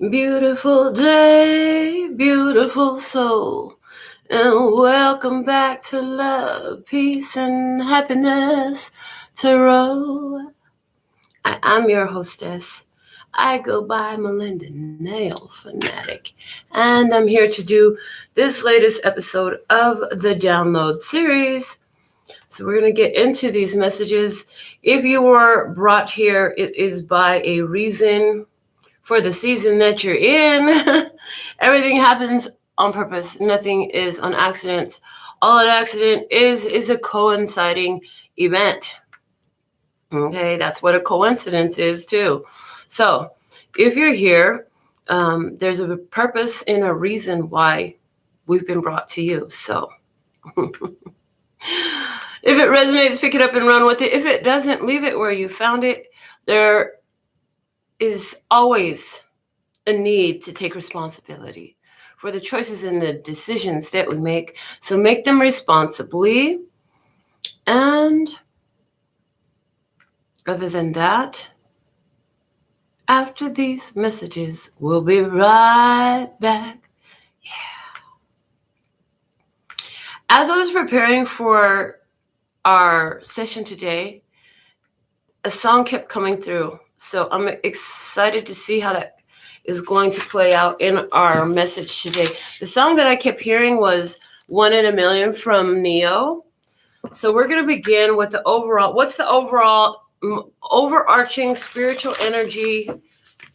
Beautiful day, beautiful soul, and welcome back to Love, Peace, and Happiness Tarot. I'm your hostess. I go by Melinda, NailFanatic, and I'm here to do this latest episode of the download series. So we're going to get into these messages. If you were brought here, it is by a reason. For the season that you're in, everything happens on purpose. Nothing is on accident. All an accident is a coinciding event. Okay, that's what a coincidence is too. So if you're here, there's a purpose and a reason why we've been brought to you. So if it resonates, pick it up and run with it. If it doesn't, leave it where you found it. There is always a need to take responsibility for the choices and the decisions that we make. So make them responsibly. And other than that, after these messages, we'll be right back. Yeah. As I was preparing for our session today, a song kept coming through. So I'm excited to see how that is going to play out in our message today. The song that I kept hearing was 1 in a Million from Neo. So we're going to begin with the overall. What's the overall overarching spiritual energy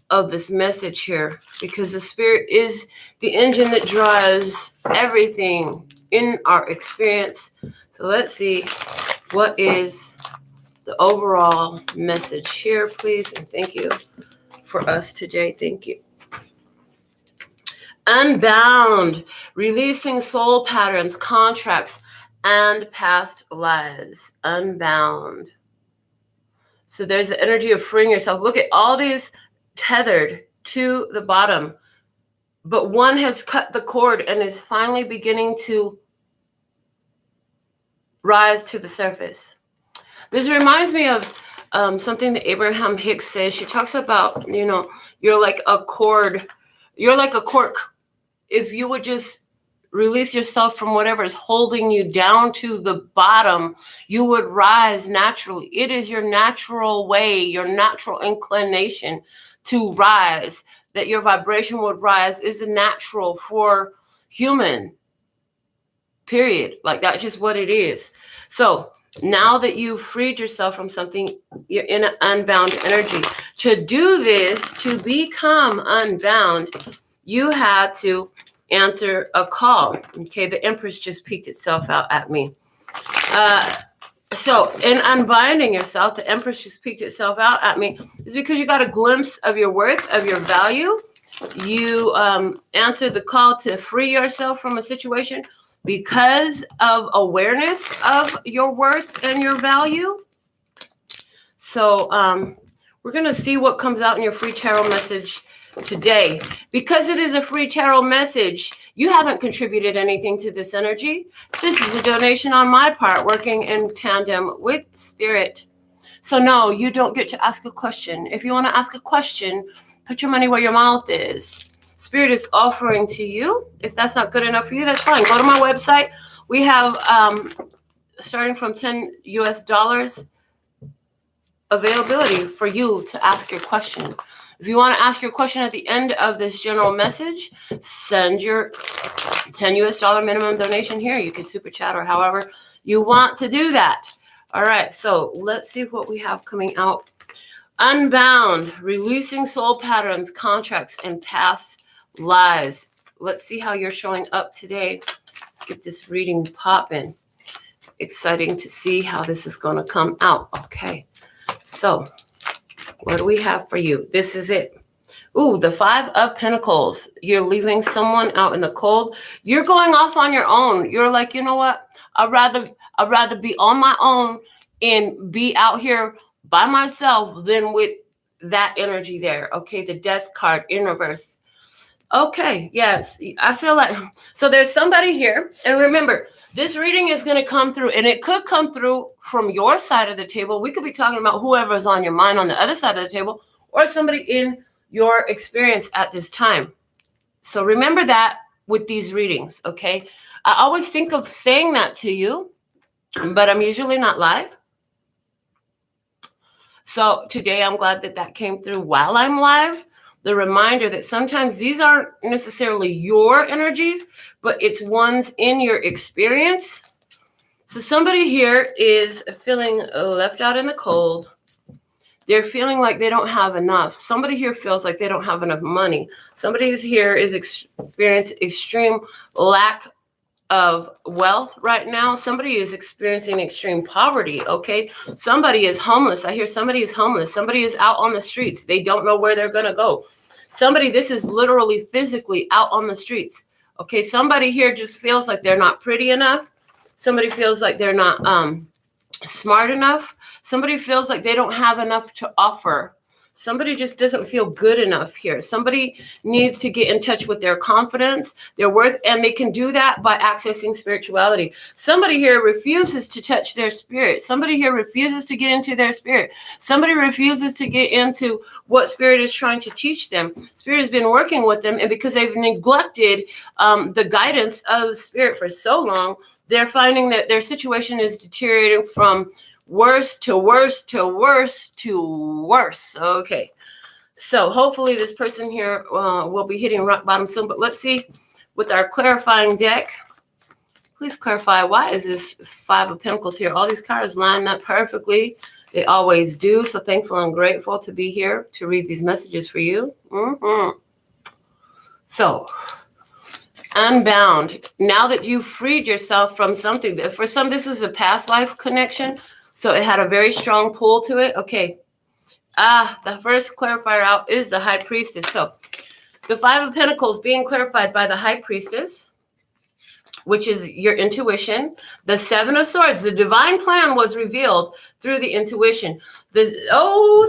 of this message here? Because the spirit is the engine that drives everything in our experience. So let's see what is the overall message here, please. And thank you for us today. Thank you. Unbound, releasing soul patterns, contracts, and past lives. Unbound. So there's the energy of freeing yourself. Look at all these tethered to the bottom, but one has cut the cord and is finally beginning to rise to the surface. This reminds me of something that Abraham Hicks says. She talks about, you're like a cord. You're like a cork. If you would just release yourself from whatever is holding you down to the bottom, you would rise naturally. It is your natural way, your natural inclination to rise, that your vibration would rise is natural for human, period. Like that's just what it is. So now that you've freed yourself from something, you're in an unbound energy. To do this, to become unbound, you had to answer a call. Okay, the Empress just peeked itself out at me. So in unbinding yourself, the Empress just peeked itself out at me, is because you got a glimpse of your worth, of your value. You answered the call to free yourself from a situation because of awareness of your worth and your value. So we're going to see what comes out in your free tarot message today. Because it is a free tarot message, you haven't contributed anything to this energy. This is a donation on my part, working in tandem with spirit. So no, you don't get to ask a question. If you want to ask a question, put your money where your mouth is. Spirit is offering to you. If that's not good enough for you, that's fine. Go to my website. We have, starting from $10 US availability for you to ask your question. If you want to ask your question at the end of this general message, send your $10 US minimum donation here. You can super chat or however you want to do that. All right, so let's see what we have coming out. Unbound, releasing soul patterns, contracts, and past lives. Let's see how you're showing up today. Let's get this reading popping. Exciting to see how this is going to come out. Okay, so what do we have for you? This is it. Ooh, the 5 of Pentacles. You're leaving someone out in the cold. You're going off on your own. You're like, you know what? I'd rather be on my own and be out here by myself than with that energy there. Okay, the Death card in reverse. Okay, yes, I feel like, so there's somebody here, and remember, this reading is going to come through, and it could come through from your side of the table. We could be talking about whoever's on your mind on the other side of the table, or somebody in your experience at this time. So remember that with these readings, okay? I always think of saying that to you, but I'm usually not live. So today I'm glad that that came through while I'm live. The reminder that sometimes these aren't necessarily your energies, but it's ones in your experience. So somebody here is feeling left out in the cold. They're feeling like they don't have enough. Somebody here feels like they don't have enough money. Somebody who's here is experiencing extreme lack of wealth right now. Somebody is experiencing extreme poverty, okay? Somebody is homeless. I hear somebody is homeless. Somebody is out on the streets. They don't know where they're going to go. Somebody, this is literally physically out on the streets, okay? Somebody here just feels like they're not pretty enough. Somebody feels like they're not smart enough. Somebody feels like they don't have enough to offer. Somebody just doesn't feel good enough here. Somebody needs to get in touch with their confidence, their worth, and they can do that by accessing spirituality. Somebody here refuses to touch their spirit. Somebody here refuses to get into their spirit. Somebody refuses to get into what spirit is trying to teach them. Spirit has been working with them, and because they've neglected the guidance of the spirit for so long, they're finding that their situation is deteriorating from worse to worse to worse to worse. Okay. So hopefully this person here will be hitting rock bottom soon. But let's see with our clarifying deck. Please clarify, why is this Five of Pentacles here? All these cards line up perfectly. They always do. So thankful and grateful to be here to read these messages for you. So unbound. Now that you've freed yourself from something, for some, this is a past life connection. So it had a very strong pull to it. Okay. The first clarifier out is the High Priestess. So the Five of Pentacles being clarified by the High Priestess, which is your intuition. The Seven of Swords, the divine plan was revealed through the intuition.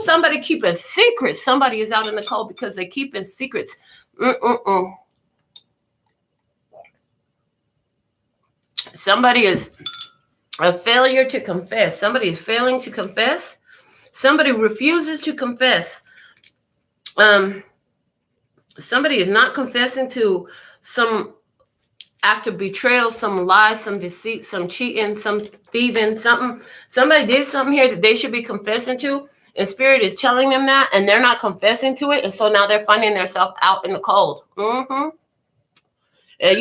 Somebody keeping secrets. Somebody is out in the cold because they keeping secrets. Somebody is a failure to confess. Somebody is failing to confess. Somebody refuses to confess. Somebody is not confessing to some act of betrayal, some lie, some deceit, some cheating, some thieving, something. Somebody did something here that they should be confessing to, and spirit is telling them that, and they're not confessing to it, and so now they're finding themselves out in the cold. You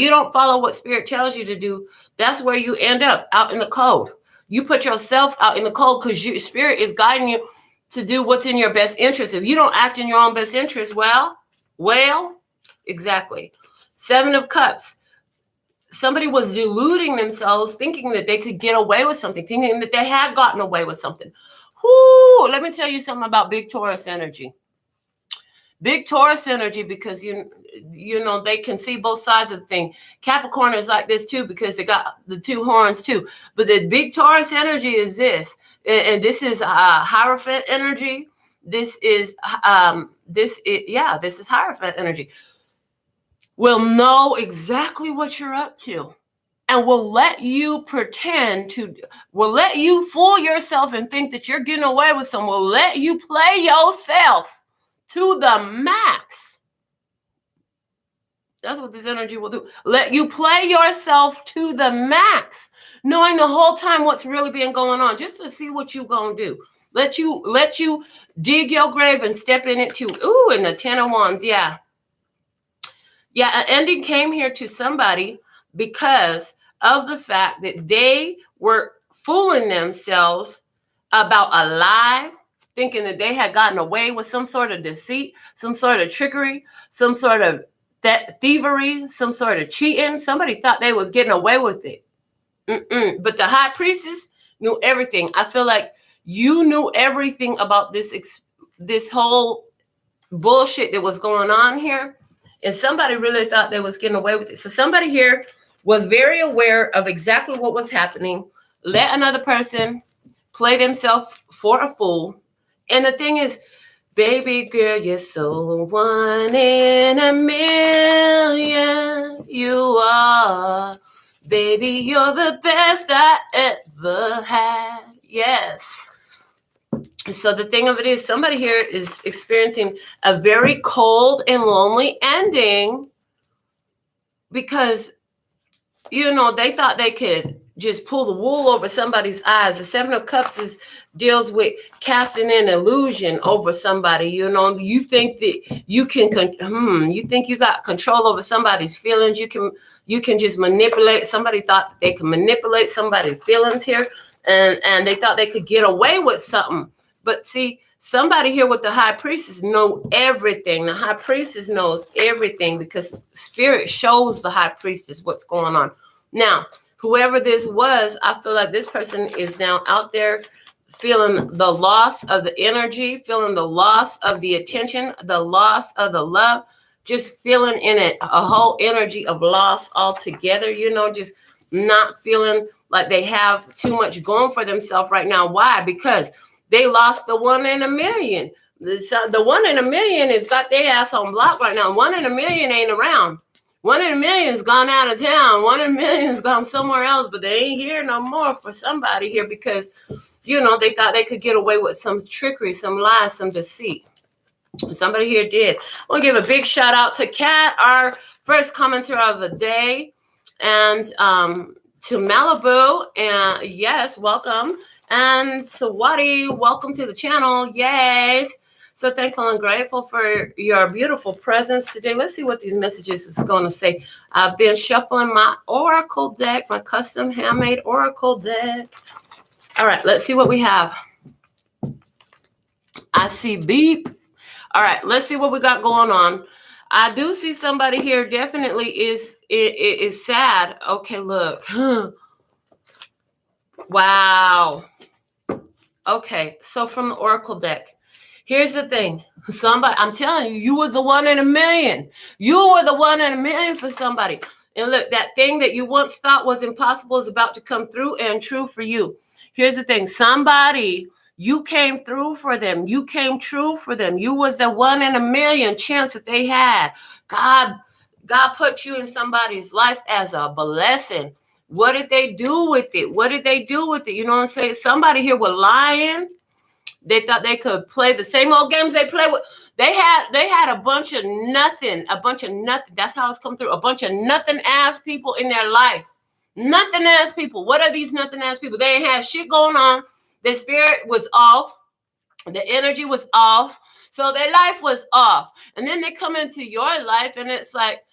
don't follow what spirit tells you to do, that's where you end up, out in the cold. You put yourself out in the cold because your spirit is guiding you to do what's in your best interest. If you don't act in your own best interest, well, exactly. Seven of Cups. Somebody was deluding themselves, thinking that they could get away with something, thinking that they had gotten away with something. Let me tell you something about big Taurus energy. Big Taurus energy, because you know they can see both sides of the thing. Capricorn is like this too, because they got the two horns too. But the big Taurus energy is this, and this is Hierophant energy. This is Hierophant energy. Will know exactly what you're up to, and will let you will let you fool yourself and think that you're getting away with something. Will let you play yourself to the max. That's what this energy will do. Let you play yourself to the max, knowing the whole time what's really been going on, just to see what you gonna do. Let you dig your grave and step in it too. And the Ten of Wands, yeah, an ending came here to somebody because of the fact that they were fooling themselves about a lie, thinking that they had gotten away with some sort of deceit, some sort of trickery, some sort of thievery, some sort of cheating. Somebody thought they was getting away with it. But the High Priestess knew everything. I feel like you knew everything about this whole bullshit that was going on here. And somebody really thought they was getting away with it. So somebody here was very aware of exactly what was happening. Let another person play themselves for a fool. And the thing is, baby girl, you're so 1 in a million. You are. Baby, you're the best I ever had. Yes. So the thing of it is, somebody here is experiencing a very cold and lonely ending because, you know, they thought they could just pull the wool over somebody's eyes. The Seven of Cups deals with casting an illusion over somebody. You know, you think that you can, you think you got control over somebody's feelings. You can just manipulate. Somebody thought that they could manipulate somebody's feelings here, and they thought they could get away with something. But see, somebody here with the High Priestess know everything. The High Priestess knows everything because Spirit shows the High Priestess what's going on. Now, whoever this was, I feel like this person is now out there feeling the loss of the energy, feeling the loss of the attention, the loss of the love, just feeling in it a whole energy of loss altogether, you know, just not feeling like they have too much going for themselves right now. Why? Because they lost the 1 in a million. The 1 in a million has got their ass on block right now. 1 in a million ain't around. 1 in a million's gone out of town. 1 in a million's gone somewhere else, but they ain't here no more for somebody here because, you know, they thought they could get away with some trickery, some lies, some deceit. Somebody here did. I want to give a big shout out to Kat, our first commenter of the day, and to Malibu, and yes, welcome. And Sawadi, welcome to the channel. Yes. So thankful and grateful for your beautiful presence today. Let's see what these messages is going to say. I've been shuffling my oracle deck, my custom handmade oracle deck. All right, let's see what we have. I see beep. All right, let's see what we got going on. I do see somebody here definitely is sad. Okay, look. Wow. Okay, so from the oracle deck, here's the thing. Somebody, I'm telling you, you were the 1 in a million. You were the 1 in a million for somebody. And look, that thing that you once thought was impossible is about to come through and true for you. Here's the thing. Somebody, you came through for them. You came true for them. You was the 1 in a million chance that they had. God put you in somebody's life as a blessing. What did they do with it? What did they do with it? You know what I'm saying? Somebody here was lying. They thought they could play the same old games they play with. They had a bunch of nothing. That's how it's come through. A bunch of nothing ass people in their life. Nothing ass people. What are these nothing ass people? They ain't have shit going on. Their spirit was off. The energy was off. So their life was off. And then they come into your life and it's like,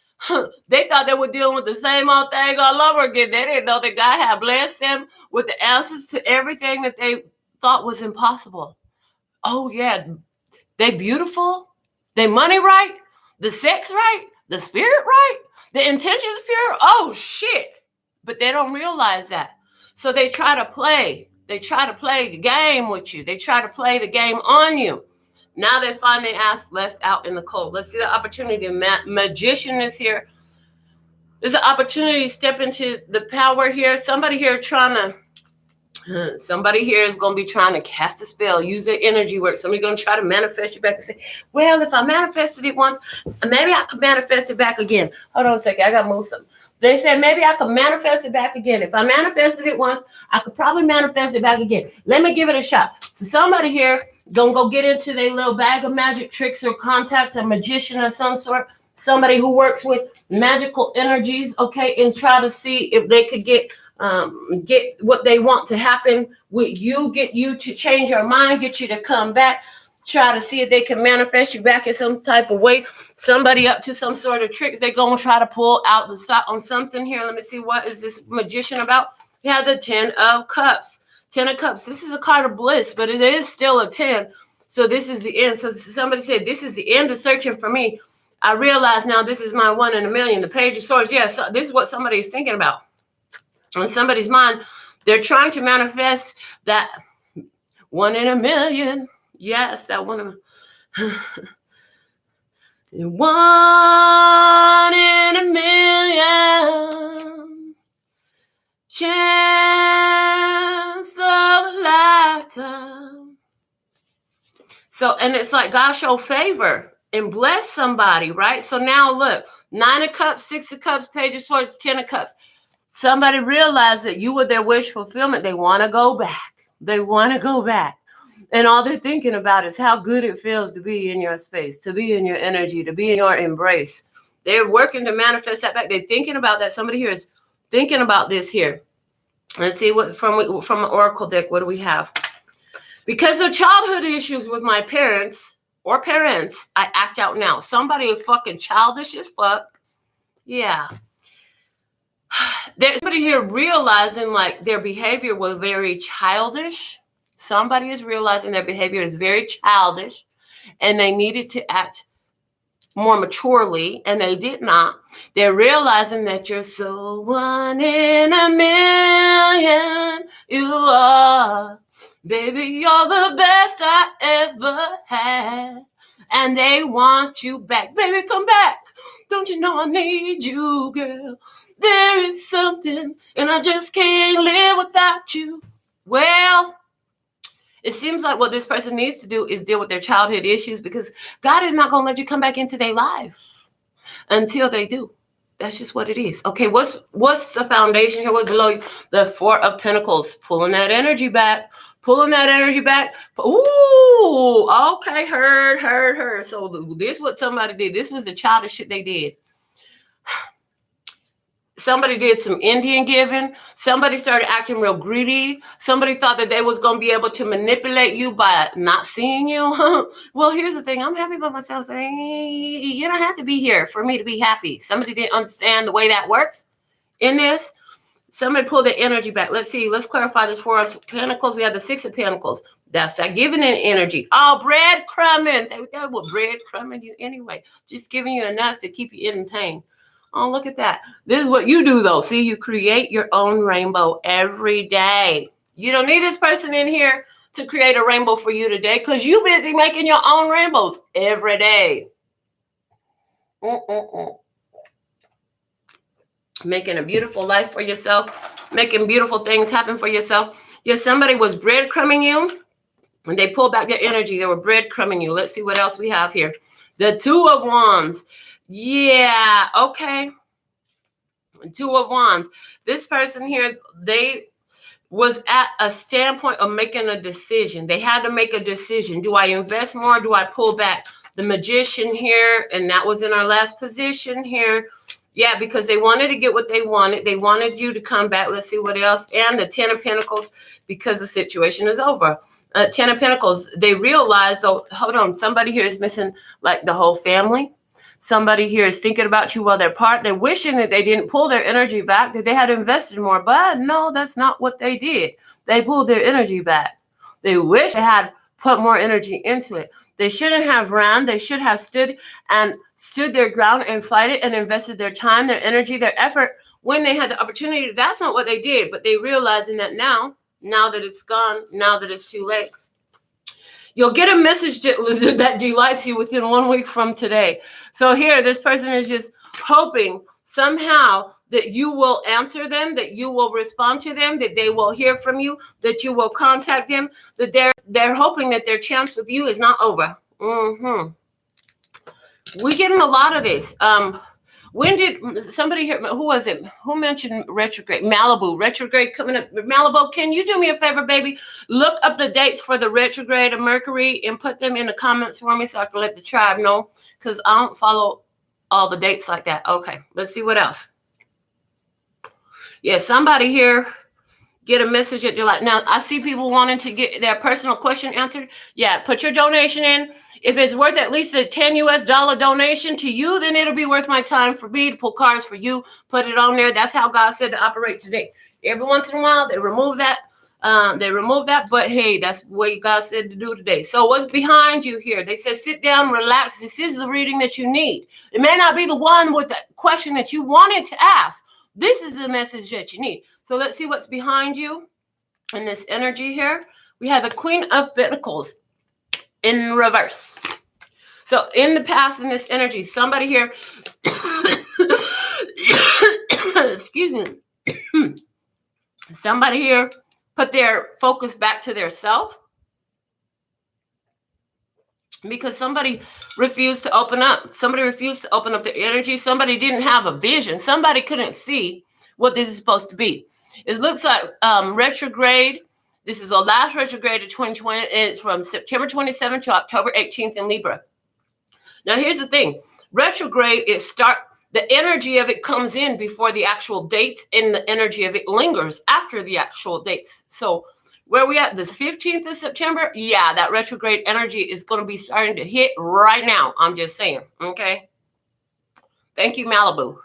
they thought they were dealing with the same old thing all over again. They didn't know that God had blessed them with the answers to everything that they thought was impossible. Oh, yeah. They beautiful. They money right. The sex right. The spirit right. The intentions pure. Oh, shit. But they don't realize that. So they try to play. They try to play the game with you. They try to play the game on you. Now they find their ass left out in the cold. Let's see the opportunity. Magician is here. There's an opportunity to step into the power here. Somebody here is going to be trying to cast a spell, use their energy work. Somebody's going to try to manifest you back and say, well, if I manifested it once, maybe I could manifest it back again. Hold on a second. I got to move something. They said, maybe I could manifest it back again. If I manifested it once, I could probably manifest it back again. Let me give it a shot. So somebody here gonna go get into their little bag of magic tricks or contact a magician of some sort, somebody who works with magical energies, okay, and try to see if they could get what they want to happen with you, get you to change your mind, get you to come back, try to see if they can manifest you back in some type of way. Somebody up to some sort of tricks. They're going to try to pull out the stop on something here. Let me see. What is this magician about? He has the 10 of Cups. 10 of Cups. This is a card of bliss, but it is still a 10. So this is the end. So somebody said, this is the end of searching for me. I realize now this is my 1 in a million. The Page of Swords. Yes, yeah, so this is what somebody is thinking about. On somebody's mind, they're trying to manifest that 1 in a million. Yes, that 1 in a 1 in a million chance of a lifetime. So, and it's like God show favor and bless somebody, right? So now look, 9 of Cups, 6 of Cups, Page of Swords, 10 of Cups. Somebody realized that you were their wish fulfillment. They want to go back. They want to go back. And all they're thinking about is how good it feels to be in your space, to be in your energy, to be in your embrace. They're working to manifest that back. They're thinking about that. Somebody here is thinking about this here. Let's see what from an oracle deck, what do we have? Because of childhood issues with my parents or parents, I act out now. Somebody is fucking childish as fuck. Yeah. There's somebody here realizing like their behavior was very childish. Somebody is realizing their behavior is very childish and they needed to act more maturely, and they did not. They're realizing that you're so 1 in a million. You are, baby, you're the best I ever had. And they want you back. Baby, come back. Don't you know I need you, girl? There is something, and I just can't live without you. Well, it seems like what this person needs to do is deal with their childhood issues, because God is not going to let you come back into their life until they do. That's just what it is. Okay, what's the foundation here? What's below you? The 4 of Pentacles, pulling that energy back. Pulling that energy back. Ooh, okay, heard. So this is what somebody did. This was the childish shit they did. Somebody did some Indian giving. Somebody started acting real greedy. Somebody thought that they was going to be able to manipulate you by not seeing you. Well, here's the thing. I'm happy about myself. You don't have to be here for me to be happy. Somebody didn't understand the way that works in this. Somebody pulled the energy back. Let's see. Let's clarify this for us. Pentacles. We have the 6 of Pentacles. That's that giving in energy. Oh, breadcrumbing. They were breadcrumbing you anyway. Just giving you enough to keep you entertained. Oh, look at that. This is what you do, though. See, you create your own rainbow every day. You don't need this person in here to create a rainbow for you today, because you're busy making your own rainbows every day. Making a beautiful life for yourself, making beautiful things happen for yourself. Yeah, somebody was breadcrumbing you, and they pulled back their energy. They were breadcrumbing you. Let's see what else we have here. The 2 of Wands. Yeah, okay. 2 of Wands. This person here, they was at a standpoint of making a decision. They had to make a decision. Do I invest more? Do I pull back? The Magician here, and that was in our last position here. Yeah, because they wanted to get what they wanted. They wanted you to come back. Let's see what else. And the 10 of Pentacles, because the situation is over. 10 of Pentacles, they realized, oh, hold on, somebody here is missing like the whole family. Somebody here is thinking about you while they're apart. They're wishing that they didn't pull their energy back, that they had invested more. But no, that's not what they did. They pulled their energy back. They wish they had put more energy into it. They shouldn't have ran. They should have stood their ground and fight it and invested their time, their energy, their effort when they had the opportunity. That's not what they did. But they realizing that now that it's gone, now that it's too late. You'll get a message that delights you within 1 week from today. So here, this person is just hoping somehow that you will answer them, that you will respond to them, that they will hear from you, that you will contact them, that they're hoping that their chance with you is not over. We're getting a lot of this. When did somebody here, who was it? Who mentioned retrograde? Malibu, retrograde coming up. Malibu, can you do me a favor, baby? Look up the dates for the retrograde of Mercury and put them in the comments for me so I can let the tribe know, because I don't follow all the dates like that. Okay, let's see what else. Yeah, somebody here get a message at July. Now, I see people wanting to get their personal question answered. Yeah, put your donation in. If it's worth at least a $10 US donation to you, then it'll be worth my time for me to pull cards for you, put it on there. That's how God said to operate today. Every once in a while, they remove that. But hey, that's what God said to do today. So what's behind you here? They said, sit down, relax. This is the reading that you need. It may not be the one with the question that you wanted to ask. This is the message that you need. So let's see what's behind you in this energy here. We have the Queen of Pentacles in reverse. So in the past, in this energy, somebody here, excuse me, somebody here put their focus back to their self because somebody refused to open up. Somebody refused to open up their energy. Somebody didn't have a vision. Somebody couldn't see what this is supposed to be. It looks like retrograde. This is the last retrograde of 2020. It's from September 27th to October 18th in Libra. Now, here's the thing. Retrograde is the energy of it comes in before the actual dates, and the energy of it lingers after the actual dates. So where we at, this 15th of September? Yeah, that retrograde energy is going to be starting to hit right now. I'm just saying, okay? Thank you, Malibu. All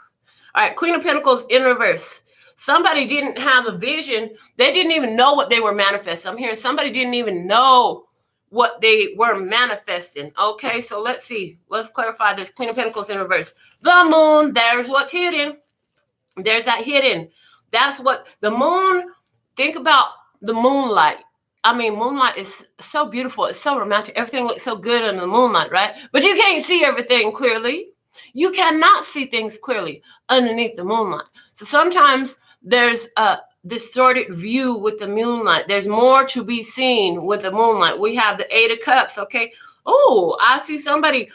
right, Queen of Pentacles in reverse. Somebody didn't have a vision. They didn't even know what they were manifesting. I'm hearing somebody didn't even know what they were manifesting. Okay, so let's see. Let's clarify this. Queen of Pentacles in reverse. The moon, there's what's hidden. There's that hidden. That's what the moon, think about the moonlight. I mean, moonlight is so beautiful. It's so romantic. Everything looks so good in the moonlight, right? But you can't see everything clearly. You cannot see things clearly underneath the moonlight. So sometimes there's a distorted view with the moonlight. There's more to be seen with the moonlight. We have the Eight of Cups, okay? Oh, I see somebody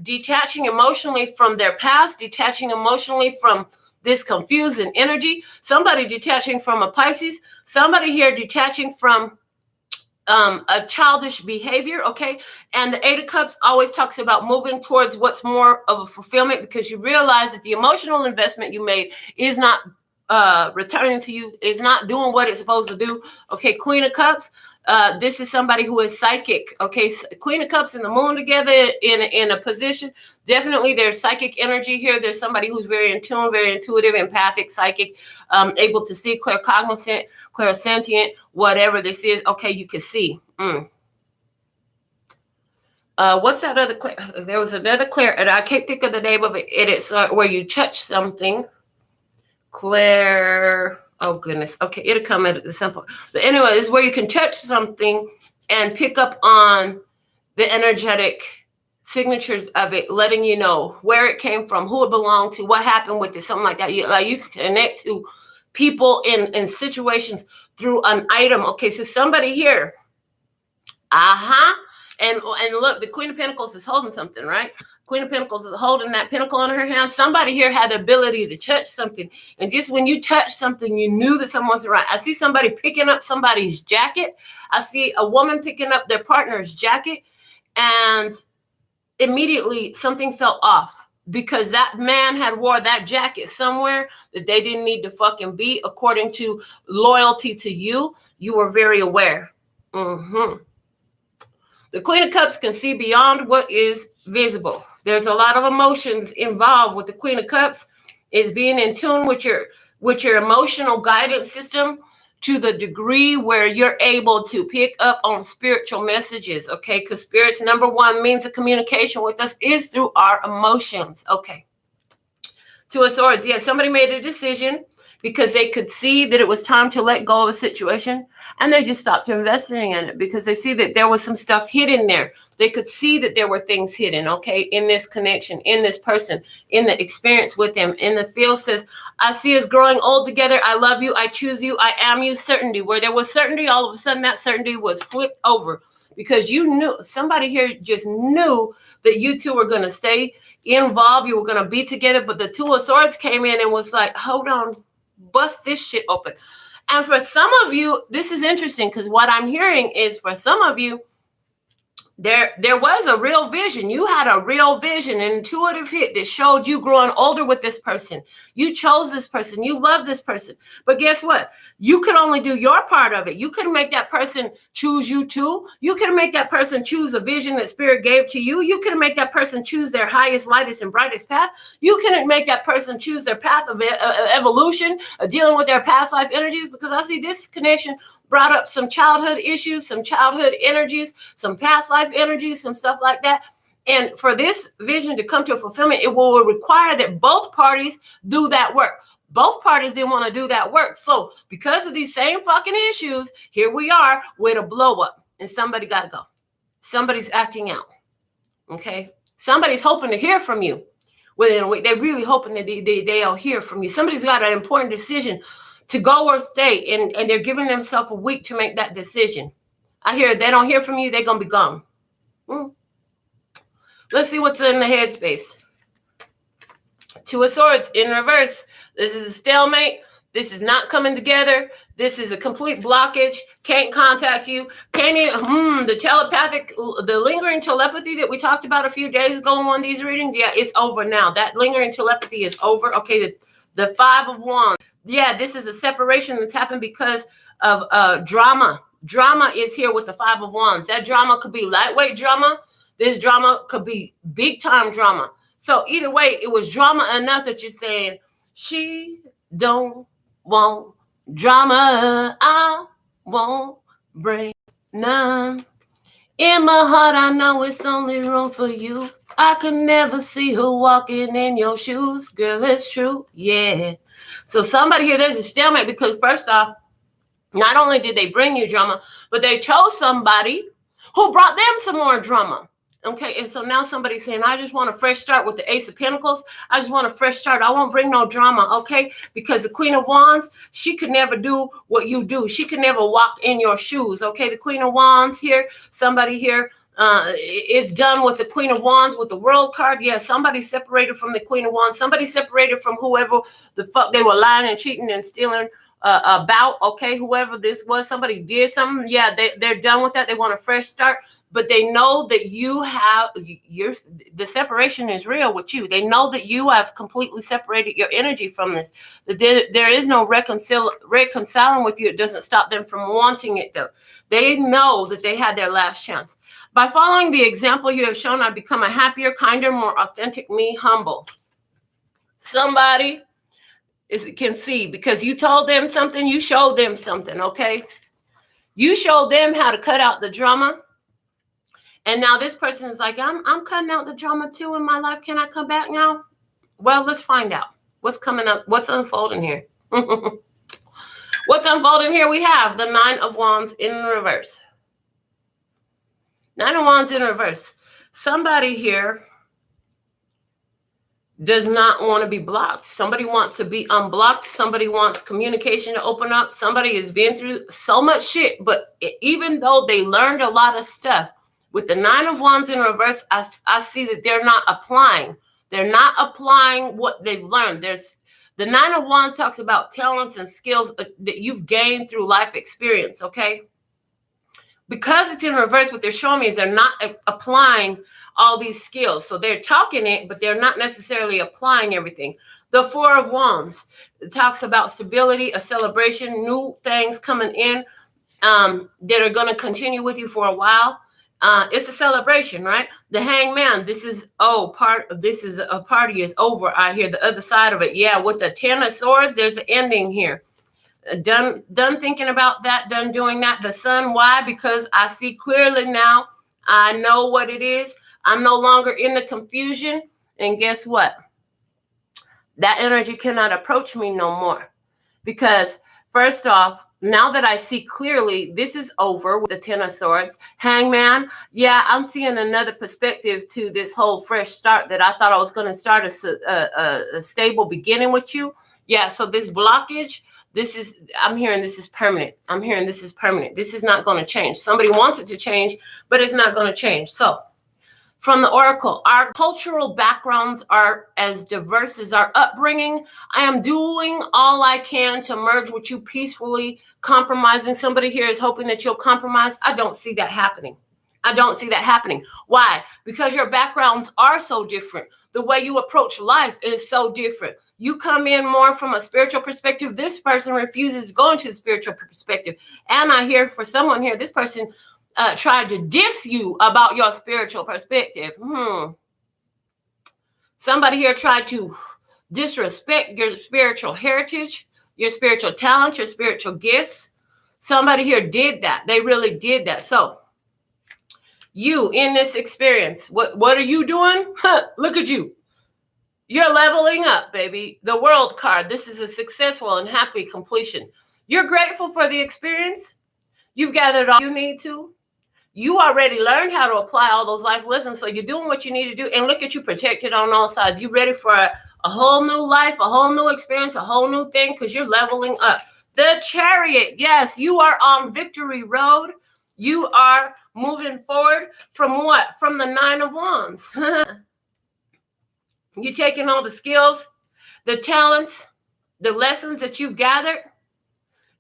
detaching emotionally from their past, detaching emotionally from this confusing energy. Somebody detaching from a Pisces. Somebody here detaching from a childish behavior, okay? And the Eight of Cups always talks about moving towards what's more of a fulfillment, because you realize that the emotional investment you made is not returning to you, is not doing what it's supposed to do. Okay, Queen of Cups, this is somebody who is psychic. Okay, Queen of Cups and the moon together in a position. Definitely there's psychic energy here. There's somebody who's very in tune, very intuitive, empathic, psychic, able to see, claircognizant, clairsentient, whatever this is. Okay, you can see. What's that other clair? There was another clair, and I can't think of the name of it. It's where you touch something. Claire, oh goodness. Okay, it'll come at the simple. But anyway, it's where you can touch something and pick up on the energetic signatures of it, letting you know where it came from, who it belonged to, what happened with it, something like that. You can connect to people in situations through an item. Okay, so somebody here, and look, the Queen of Pentacles is holding something, right? Queen of Pentacles is holding that pentacle in her hand. Somebody here had the ability to touch something. And just when you touch something, you knew that someone wasn't right. I see somebody picking up somebody's jacket. I see a woman picking up their partner's jacket. And immediately something fell off, because that man had wore that jacket somewhere that they didn't need to fucking be. According to loyalty to you, you were very aware. The Queen of Cups can see beyond what is visible. There's a lot of emotions involved with the Queen of Cups. Is being in tune with your emotional guidance system to the degree where you're able to pick up on spiritual messages, okay? Because Spirit's number one means of communication with us is through our emotions, okay? Two of Swords, yeah, somebody made a decision because they could see that it was time to let go of a situation, and they just stopped investing in it because they see that there was some stuff hidden there. They could see that there were things hidden, okay, in this connection, in this person, in the experience with them. In the field says, I see us growing old together. I love you. I choose you. I am you. Certainty. Where there was certainty, all of a sudden that certainty was flipped over, because you knew, somebody here just knew that you two were going to stay involved. You were going to be together. But the Two of Swords came in and was like, hold on, bust this shit open. And for some of you, this is interesting, because what I'm hearing is for some of you, there was a real vision. You had a real vision, an intuitive hit that showed you growing older with this person. You chose this person. You love this person. But guess what? You could only do your part of it. You couldn't make that person choose you too. You couldn't make that person choose a vision that Spirit gave to you. You couldn't make that person choose their highest, lightest, and brightest path. You couldn't make that person choose their path of evolution, dealing with their past life energies, because I see this connection brought up some childhood issues, some childhood energies, some past life energies, some stuff like that. And for this vision to come to a fulfillment, it will require that both parties do that work. Both parties didn't want to do that work. So because of these same fucking issues, here we are with a blow up, and somebody got to go. Somebody's acting out. Okay. Somebody's hoping to hear from you. They're really hoping that they'll hear from you. Somebody's got an important decision to go or stay, and they're giving themselves a week to make that decision. I hear they don't hear from you, they're going to be gone. Let's see what's in the headspace. Two of Swords in reverse. This is a stalemate. This is not coming together. This is a complete blockage. Can't contact you. Can't even, the telepathic, the lingering telepathy that we talked about a few days ago in one of these readings. Yeah, it's over now. That lingering telepathy is over. Okay, the Five of Wands. Yeah, this is a separation that's happened because of drama. Drama is here with the Five of Wands. That drama could be lightweight drama. This drama could be big time drama. So either way, it was drama enough that you're saying, she don't want drama. I won't break none. In my heart, I know it's only room for you. I could never see her walking in your shoes. Girl, it's true. Yeah. So somebody here, there's a stalemate because first off, not only did they bring you drama, but they chose somebody who brought them some more drama. Okay, and so now somebody's saying, I just want a fresh start with the Ace of Pentacles. I just want a fresh start. I won't bring no drama, okay? Because the Queen of Wands, she could never do what you do. She could never walk in your shoes, okay? The Queen of Wands here, somebody here is done with the Queen of Wands with the World card. Yeah, somebody separated from the Queen of Wands. Somebody separated from whoever the fuck they were lying and cheating and stealing about, okay? Whoever this was, somebody did something. Yeah, they're done with that. They want a fresh start. But they know that you have the separation is real with you. They know that you have completely separated your energy from this. That there is no reconciling with you. It doesn't stop them from wanting it, though. They know that they had their last chance. By following the example you have shown, I've become a happier, kinder, more authentic me, humble. Somebody can see because you told them something, you showed them something, okay? You showed them how to cut out the drama. And now this person is like, I'm cutting out the drama too in my life. Can I come back now? Well, let's find out. What's coming up? What's unfolding here? What's unfolding here? We have the Nine of Wands in reverse. Nine of Wands in reverse. Somebody here does not want to be blocked. Somebody wants to be unblocked. Somebody wants communication to open up. Somebody has been through so much shit. But even though they learned a lot of stuff, with the Nine of Wands in reverse, I see that they're not applying. They're not applying what they've learned. The Nine of Wands talks about talents and skills that you've gained through life experience, okay? Because it's in reverse, what they're showing me is they're not applying all these skills. So they're talking it, but they're not necessarily applying everything. The Four of Wands, it talks about stability, a celebration, new things coming in that are going to continue with you for a while. It's a celebration, right? The Hangman, this is a party is over. I hear the other side of it. Yeah, with the Ten of Swords, there's an ending here. Done thinking about that, done doing that. The Sun, why? Because I see clearly now. I know what it is. I'm no longer in the confusion. And guess what? That energy cannot approach me no more. Because first off, now that I see clearly, this is over with the Ten of Swords. Hangman, yeah, I'm seeing another perspective to this whole fresh start that I thought I was going to start a stable beginning with you. Yeah, so this blockage, I'm hearing this is permanent. I'm hearing this is permanent. This is not going to change. Somebody wants it to change, but it's not going to change. So from the Oracle, our cultural backgrounds are as diverse as our upbringing. I am doing all I can to merge with you peacefully. Compromising. Somebody here is hoping that you'll compromise. I don't see that happening. I don't see that happening. Why? Because your backgrounds are so different. The way you approach life is so different. You come in more from a spiritual perspective. This person refuses to go into the spiritual perspective. And I hear for someone here, this person tried to diss you about your spiritual perspective. Somebody here tried to disrespect your spiritual heritage, your spiritual talents, your spiritual gifts. Somebody here did that. They really did that. So you in this experience, what are you doing? Look at you. You're leveling up, baby. The World card. This is a successful and happy completion. You're grateful for the experience. You've gathered all you need to. You already learned how to apply all those life lessons. So you're doing what you need to do. And look at you protected on all sides. You ready for a whole new life, a whole new experience, a whole new thing because you're leveling up. The Chariot. Yes, you are on victory road. You are moving forward from what? From the Nine of Wands. You're taking all the skills, the talents, the lessons that you've gathered,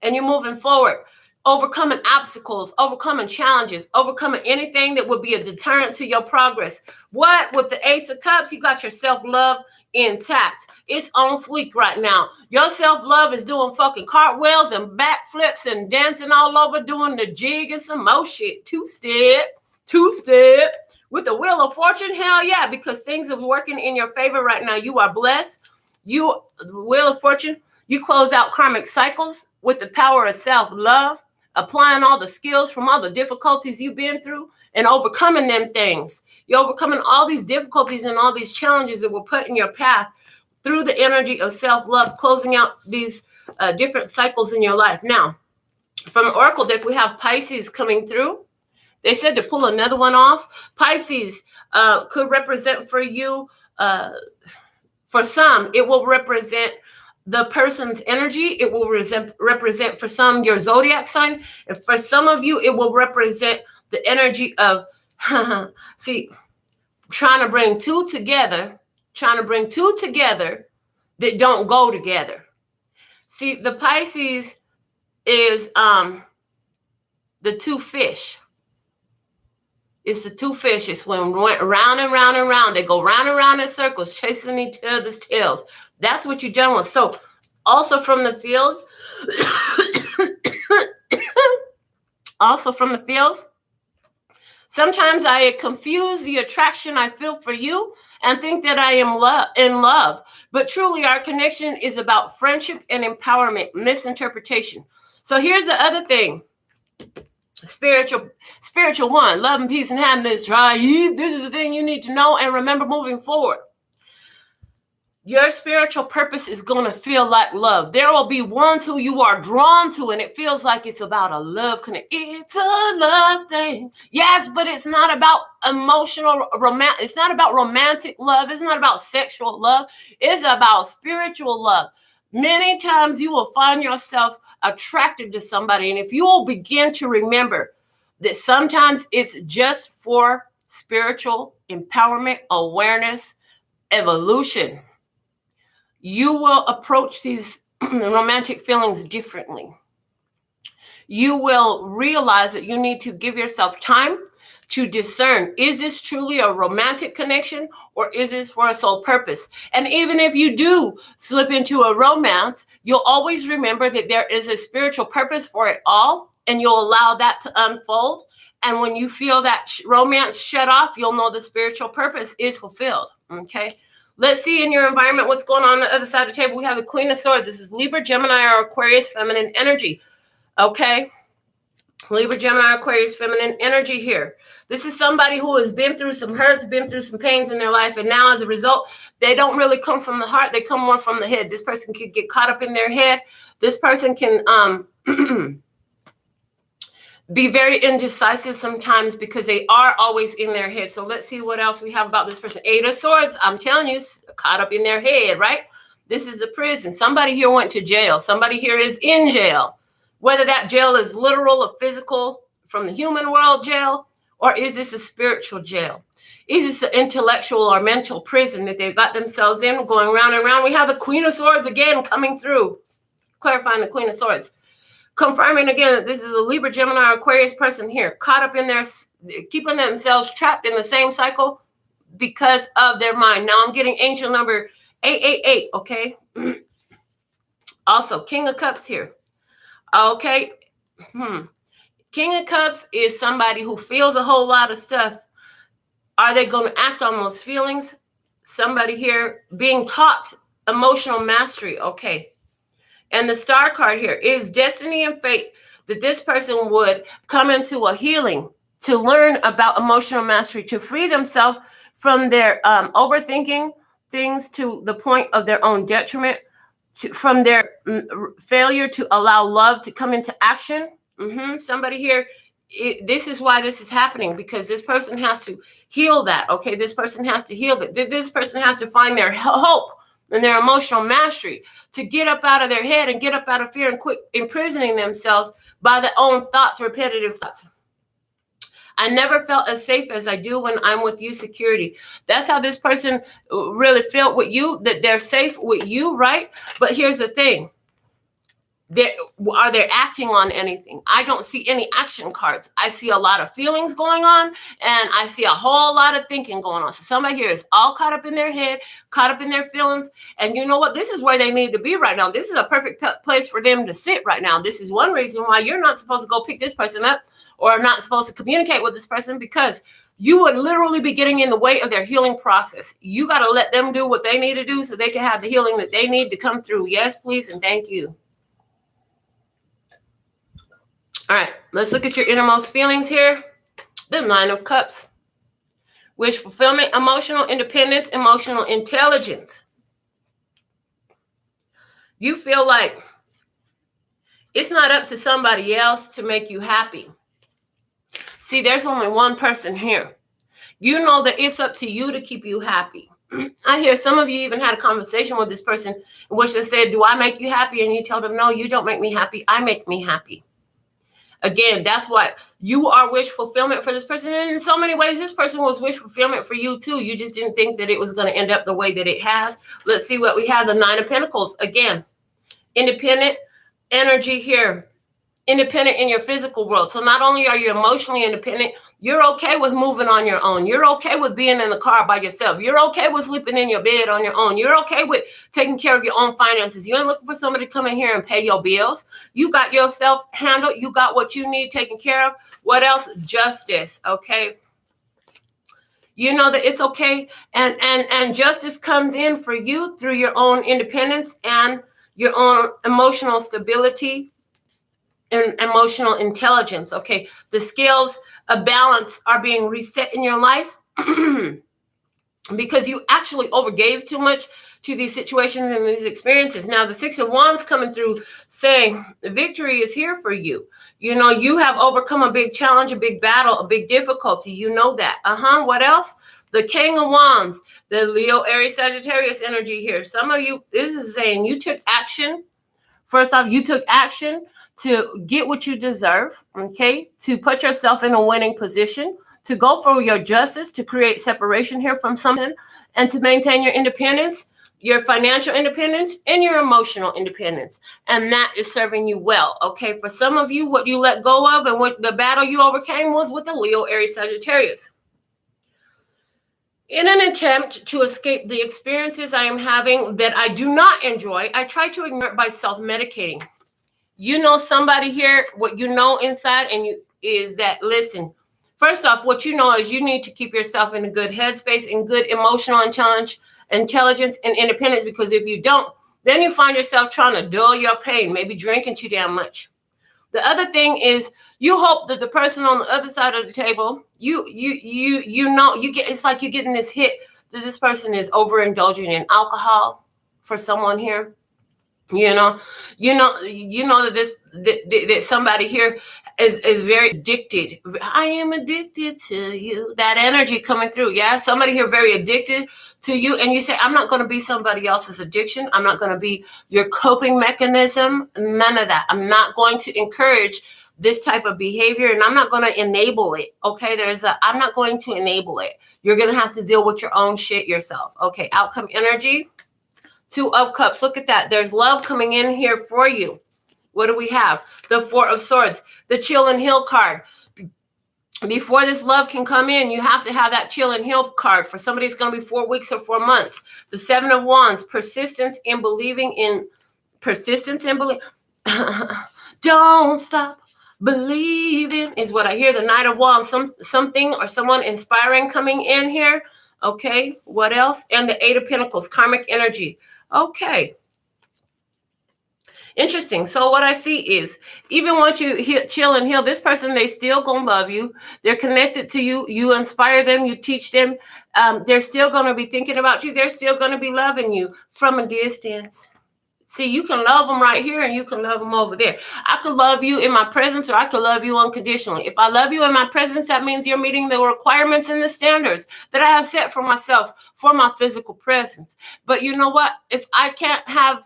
and you're moving forward, overcoming obstacles, overcoming challenges, overcoming anything that would be a deterrent to your progress. What? With the Ace of Cups, you got your self-love intact. It's on fleek right now. Your self-love is doing fucking cartwheels and backflips and dancing all over, doing the jig and some more shit. Two-step. With the Wheel of Fortune, hell yeah, because things are working in your favor right now. You are blessed. The Wheel of Fortune, you close out karmic cycles with the power of self-love, applying all the skills from all the difficulties you've been through and overcoming them things. You're overcoming all these difficulties and all these challenges that were put in your path through the energy of self-love, closing out these different cycles in your life. Now, from the Oracle deck, we have Pisces coming through. They said to pull another one off. Pisces could represent for you, for some, it will represent the person's energy. It will represent for some your zodiac sign. And for some of you, it will represent the energy of, see, trying to bring two together that don't go together. See, the Pisces is the two fish. It's the two fish. It's when went round and round and round. They go round and round in circles, chasing each other's tails. That's what you're done with. So also from the fields, sometimes I confuse the attraction I feel for you and think that I am in love. But truly our connection is about friendship and empowerment, misinterpretation. So here's the other thing. Spiritual one, love and peace and happiness, right? This is the thing you need to know and remember moving forward. Your spiritual purpose is going to feel like love. There will be ones who you are drawn to, and it feels like it's about a love connection. It's a love thing. Yes, but it's not about it's not about romantic love. It's not about sexual love. It's about spiritual love. Many times you will find yourself attracted to somebody. And if you will begin to remember that sometimes it's just for spiritual empowerment, awareness, evolution, you will approach these romantic feelings differently. You will realize that you need to give yourself time to discern, is this truly a romantic connection or is this for a sole purpose? And even if you do slip into a romance, you'll always remember that there is a spiritual purpose for it all, and you'll allow that to unfold. And when you feel that romance shut off, you'll know the spiritual purpose is fulfilled, okay? Let's see in your environment what's going on the other side of the table. We have the Queen of Swords. This is Libra, Gemini, or Aquarius, feminine energy, okay? Libra, Gemini, Aquarius, feminine energy here. This is somebody who has been through some hurts, been through some pains in their life, and now as a result, they don't really come from the heart. They come more from the head. This person could get caught up in their head. This person can be very indecisive sometimes because they are always in their head. So let's see what else we have about this person. Eight of Swords, I'm telling you, caught up in their head, right? This is the prison. Somebody here went to jail. Somebody here is in jail. Whether that jail is literal or physical from the human world jail, or is this a spiritual jail? Is this an intellectual or mental prison that they got themselves in, going round and round? We have the Queen of Swords again coming through, clarifying the Queen of Swords. Confirming again that this is a Libra, Gemini, or Aquarius person here, caught up in their, keeping themselves trapped in the same cycle because of their mind. Now I'm getting angel number 888, okay? Also, King of Cups here. Okay. King of Cups is somebody who feels a whole lot of stuff. Are they going to act on those feelings? Somebody here being taught emotional mastery. Okay. And the Star card here is destiny and fate, that this person would come into a healing to learn about emotional mastery, to free themselves from their overthinking things to the point of their own detriment, from their failure to allow love to come into action. Somebody here, this is why this is happening, because this person has to heal that. Okay, this person has to heal it. This person has to find their hope and their emotional mastery to get up out of their head and get up out of fear and quit imprisoning themselves by their own thoughts, repetitive thoughts. I never felt as safe as I do when I'm with you, security. That's how this person really felt with you, that they're safe with you, right? But here's the thing. Are they acting on anything? I don't see any action cards. I see a lot of feelings going on, and I see a whole lot of thinking going on. So somebody here is all caught up in their head, caught up in their feelings. And you know what? This is where they need to be right now. This is a perfect place for them to sit right now. This is one reason why you're not supposed to go pick this person up or not supposed to communicate with this person, because you would literally be getting in the way of their healing process. You got to let them do what they need to do so they can have the healing that they need to come through. Yes, please, and thank you. All right, let's look at your innermost feelings here. The Nine of Cups. Wish fulfillment, emotional independence, emotional intelligence. You feel like it's not up to somebody else to make you happy. See, there's only one person here. You know that it's up to you to keep you happy. I hear some of you even had a conversation with this person in which they said, do I make you happy? And you tell them, no, you don't make me happy. I make me happy. Again, that's what you are wish fulfillment for this person. And in so many ways, this person was wish fulfillment for you too. You just didn't think that it was going to end up the way that it has. Let's see what we have. The Nine of Pentacles. Again, independent energy here. Independent in your physical world. So not only are you emotionally independent, you're okay with moving on your own. You're okay with being in the car by yourself. You're okay with sleeping in your bed on your own. You're okay with taking care of your own finances. You ain't looking for somebody to come in here and pay your bills. You got yourself handled. You got what you need taken care of. What else? Justice. Okay. You know that it's okay. And justice comes in for you through your own independence and your own emotional stability and emotional intelligence. Okay, the scales of balance are being reset in your life because you actually overgave too much to these situations and these experiences. Now, the Six of Wands coming through saying victory is here for you. You know, you have overcome a big challenge, a big battle, a big difficulty. You know that. What else? The King of Wands, the Leo, Aries, Sagittarius energy here. Some of you, this is saying you took action. First off, you took action to get what you deserve, okay? To put yourself in a winning position, to go for your justice, to create separation here from something, and to maintain your independence, your financial independence, and your emotional independence. And that is serving you well, okay? For some of you, what you let go of and what the battle you overcame was with the Leo, Aries, Sagittarius. In an attempt to escape the experiences I am having that I do not enjoy, I try to ignore it by self-medicating. You know somebody here, what you know inside and you is that, listen, first off, what you know is you need to keep yourself in a good headspace and good emotional intelligence and independence, because if you don't, then you find yourself trying to dull your pain, maybe drinking too damn much. The other thing is you hope that the person on the other side of the table, you know, it's like you're getting this hit that this person is overindulging in alcohol for someone here. You know that that somebody here is very addicted. I am addicted to you. That energy coming through. Yeah. Somebody here very addicted to you. And you say, I'm not going to be somebody else's addiction. I'm not going to be your coping mechanism. None of that. I'm not going to encourage this type of behavior, and I'm not going to enable it. Okay. I'm not going to enable it. You're going to have to deal with your own shit yourself. Okay. Outcome energy. Two of Cups. Look at that. There's love coming in here for you. What do we have? The Four of Swords. The Chill and Heal card. Before this love can come in, you have to have that Chill and Heal card. For somebody, it's going to be 4 weeks or 4 months. The Seven of Wands. Persistence in believing in. Persistence in believing. Don't stop believing is what I hear. The Knight of Wands. Something or someone inspiring coming in here. Okay. What else? And the Eight of Pentacles. Karmic energy. Okay. Interesting. So what I see is even once you chill and heal, this person, they still gonna love you. They're connected to you. You inspire them. You teach them. They're still going to be thinking about you. They're still going to be loving you from a distance. See, you can love them right here and you can love them over there. I could love you in my presence or I could love you unconditionally. If I love you in my presence, that means you're meeting the requirements and the standards that I have set for myself for my physical presence. But you know what? If I can't have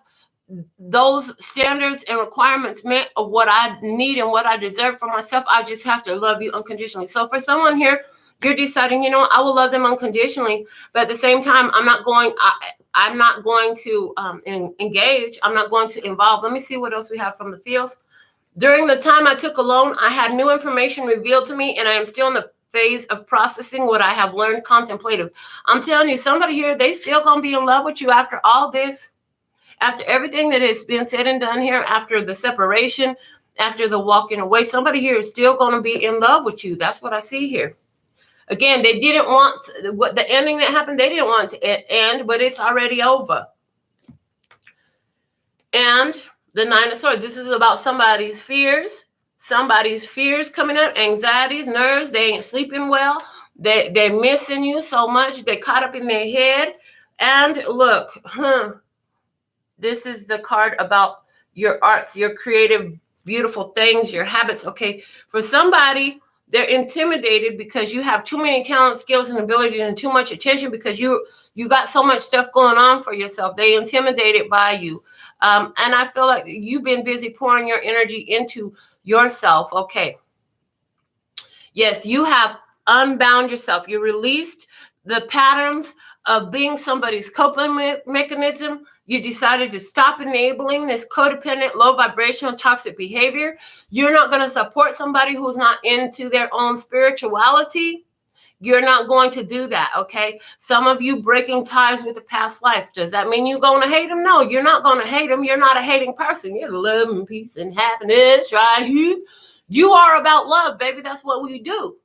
those standards and requirements met of what I need and what I deserve for myself, I just have to love you unconditionally. So for someone here, you're deciding, you know, I will love them unconditionally, but at the same time, I'm not going, I'm not going to engage. I'm not going to involve. Let me see what else we have from the fields. During the time I took a loan, I had new information revealed to me, and I am still in the phase of processing what I have learned contemplative. I'm telling you, somebody here, they still going to be in love with you after all this, after everything that has been said and done here, after the separation, after the walking away. Somebody here is still going to be in love with you. That's what I see here. Again, they didn't want what the ending that happened. They didn't want to end, but it's already over. And the Nine of Swords. This is about somebody's fears. Somebody's fears coming up, anxieties, nerves. They ain't sleeping well. They're missing you so much. They caught up in their head. And look, this is the card about your arts, your creative, beautiful things, your habits. Okay, for somebody, they're intimidated because you have too many talents, skills, and abilities, and too much attention because you got so much stuff going on for yourself. They intimidated by you. And I feel like you've been busy pouring your energy into yourself. Okay. Yes, you have unbound yourself. You released the patterns of being somebody's coping mechanism. You decided to stop enabling this codependent, low vibrational, toxic behavior. You're not going to support somebody who's not into their own spirituality. You're not going to do that, okay? Some of you breaking ties with the past life. Does that mean you're going to hate them? No, you're not going to hate them. You're not a hating person. You're love and peace and happiness, right? You are about love, baby. That's what we do.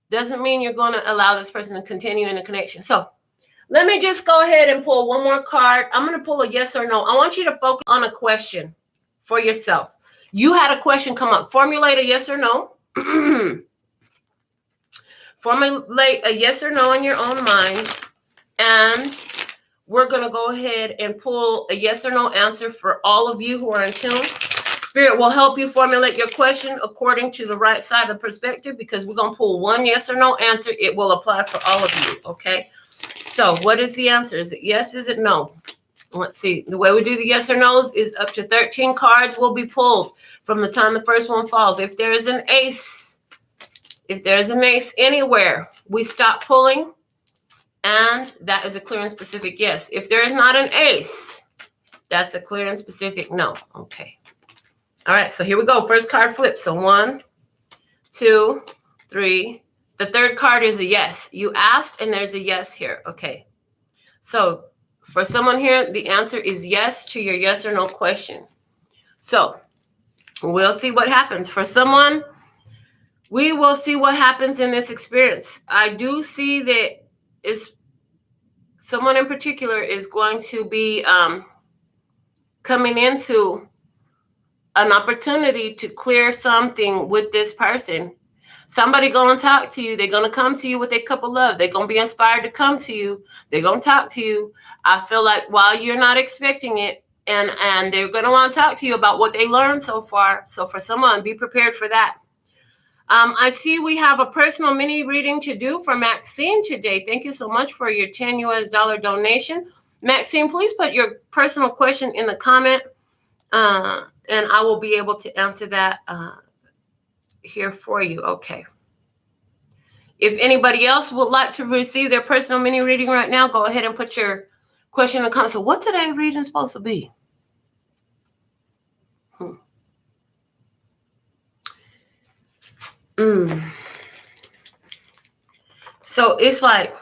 Doesn't mean you're going to allow this person to continue in a connection. So let me just go ahead and pull one more card. I'm going to pull a yes or no. I want you to focus on a question for yourself. You had a question come up. Formulate a yes or no. Formulate a yes or no in your own mind. And we're going to go ahead and pull a yes or no answer for all of you who are in tune. Spirit will help you formulate your question according to the right side of the perspective, because we're going to pull one yes or no answer. It will apply for all of you, okay? So what is the answer? Is it yes? Is it no? Let's see. The way we do the yes or no's is up to 13 cards will be pulled from the time the first one falls. If there is an ace, anywhere, we stop pulling, and that is a clear and specific yes. If there is not an ace, that's a clear and specific no. Okay. All right, so here we go. First card flip. So 1, 2, 3. The third card is a yes. You asked, and there's a yes here. Okay. So for someone here, the answer is yes to your yes or no question. So we'll see what happens. For someone, we will see what happens in this experience. I do see that someone in particular is going to be coming into an opportunity to clear something with this person. Somebody going to talk to you. They're going to come to you with a cup of love. They're going to be inspired to come to you. They're going to talk to you. I feel like while you're not expecting it, and they're going to want to talk to you about what they learned so far. So for someone, be prepared for that. I see we have a personal mini reading to do for Maxine today. Thank you so much for your $10 US donation. Maxine, please put your personal question in the comment, and I will be able to answer that here for you. Okay. If anybody else would like to receive their personal mini reading right now, go ahead and put your question in the comments. So what today's reading supposed to be? So it's like,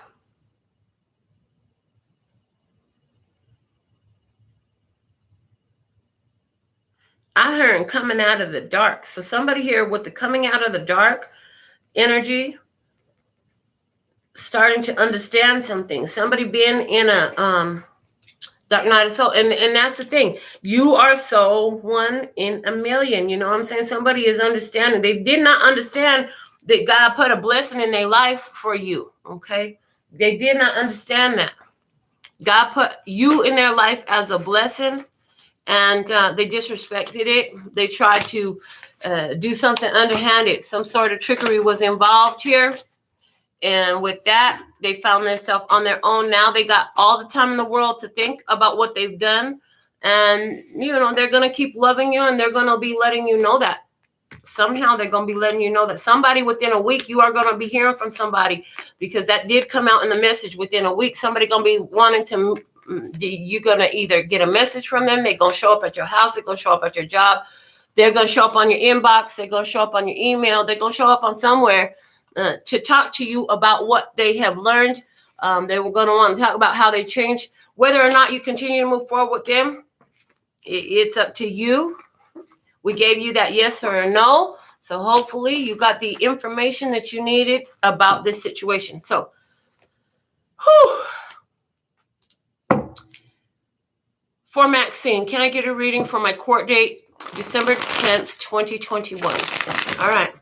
I heard coming out of the dark. So somebody here with the coming out of the dark energy, starting to understand something. Somebody being in a dark night of soul. And that's the thing. You are so 1 in a million. You know what I'm saying? Somebody is understanding. They did not understand that God put a blessing in their life for you. Okay? They did not understand that. God put you in their life as a blessing. And they disrespected it. They tried to do something underhanded. Some sort of trickery was involved here. And with that, they found themselves on their own. Now they got all the time in the world to think about what they've done. And, you know, they're going to keep loving you, and they're going to be letting you know that. Somehow they're going to be letting you know that somebody within a week, you are going to be hearing from somebody, because that did come out in the message. Within a week, somebody going to be wanting to you're going to either get a message from them. They're going to show up at your house. They're going to show up at your job. They're going to show up on your inbox. They're going to show up on your email. They're going to show up on somewhere to talk to you about what they have learned. They were going to want to talk about how they changed. Whether or not you continue to move forward with them, it's up to you. We gave you that yes or a no. So hopefully you got the information that you needed about this situation. So, for Maxine, can I get a reading for my court date? December 10th, 2021. All right.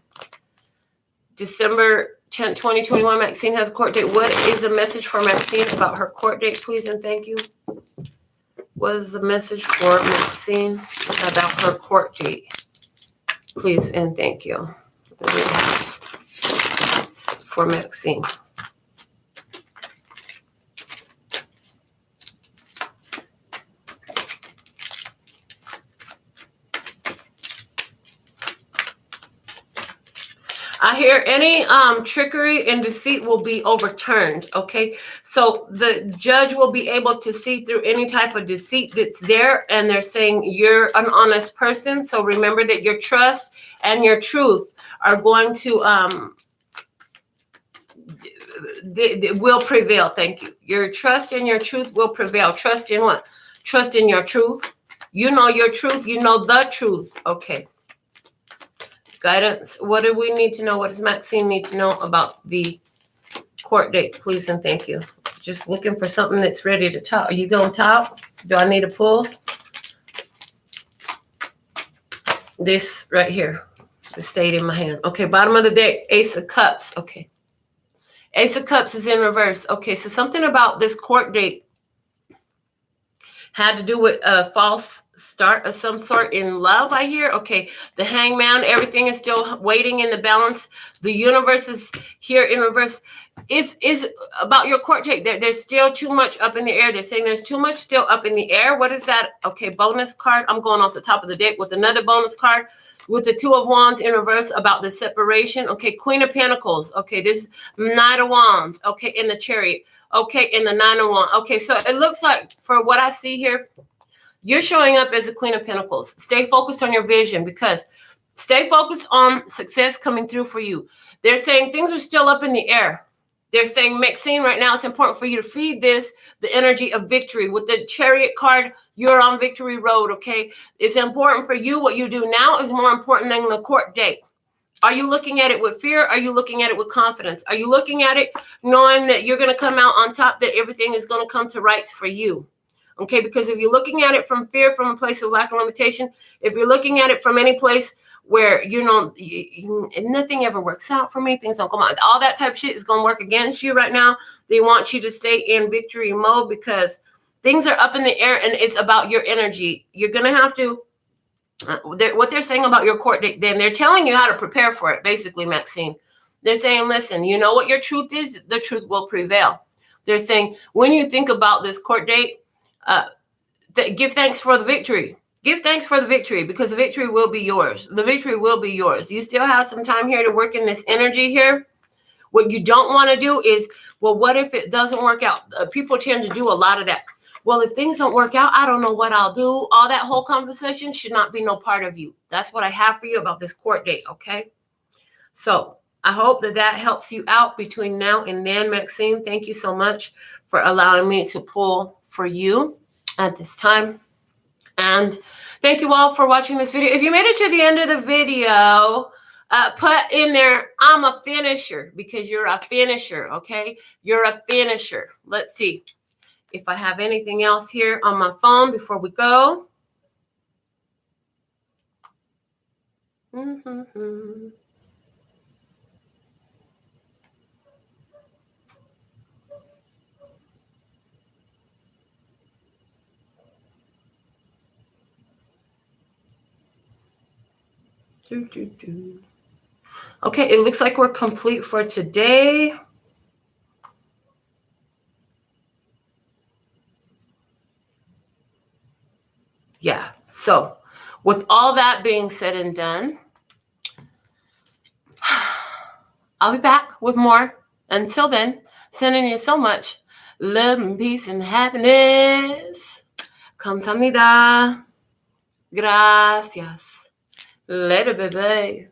December 10th, 2021. Maxine has a court date. What is the message for Maxine about her court date, please and thank you? What is the message for Maxine about her court date? Please and thank you. What do we have for Maxine? I hear any trickery and deceit will be overturned, okay? So the judge will be able to see through any type of deceit that's there, and they're saying you're an honest person. So remember that your trust and your truth are going to they will prevail. Thank you. Your trust and your truth will prevail. Trust in what? Trust in your truth. You know your truth. You know the truth. Okay. Guidance. What do we need to know? What does Maxine need to know about the court date, please and thank you? Just looking for something that's ready to talk. Are you going to talk? Do I need a pull? This right here. It stayed in my hand. Okay, bottom of the deck, Ace of Cups. Okay. Ace of Cups is in reverse. Okay, so something about this court date had to do with a false start of some sort in love, I hear. Okay, the Hangman, everything is still waiting in the balance. The universe is here in reverse. Is about your court date. There's still too much up in the air. They're saying there's too much still up in the air. What is that? Okay, bonus card. I'm going off the top of the deck with another bonus card with the Two of Wands in reverse about the separation. Okay, Queen of Pentacles. Okay, this Knight of Wands. Okay, in the Chariot. Okay, in the Nine of Wands. Okay, so it looks like for what I see here, you're showing up as a Queen of Pentacles. Stay focused on your vision, because stay focused on success coming through for you. They're saying things are still up in the air. They're saying, Maxine, right now it's important for you to feed this the energy of victory. With the Chariot card, you're on victory road, okay? It's important for you. What you do now is more important than the court date. Are you looking at it with fear? Are you looking at it with confidence? Are you looking at it knowing that you're going to come out on top, that everything is going to come to rights for you? Okay, because if you're looking at it from fear, from a place of lack of limitation, if you're looking at it from any place where, you know, nothing ever works out for me, things don't come out, all that type of shit is going to work against you right now. They want you to stay in victory mode because things are up in the air and it's about your energy. You're going to have to, what they're saying about your court date, then they're telling you how to prepare for it, basically, Maxine. They're saying, listen, you know what your truth is? The truth will prevail. They're saying, when you think about this court date, give thanks for the victory. Give thanks for the victory, because the victory will be yours. The victory will be yours. You still have some time here to work in this energy here. What you don't want to do is, well, what if it doesn't work out? People tend to do a lot of that. Well, if things don't work out, I don't know what I'll do. All that whole conversation should not be no part of you. That's what I have for you about this court date, okay? So I hope that that helps you out between now and then, Maxine. Thank you so much for allowing me to pull for you at this time. And thank you all for watching this video. If you made it to the end of the video, put in there, I'm a finisher, because you're a finisher, okay? You're a finisher. Let's see if I have anything else here on my phone before we go. Okay, it looks like we're complete for today. Yeah, so with all that being said and done, I'll be back with more. Until then, sending you so much Love and peace and happiness. Kamsahamnida. Gracias. Later, baby.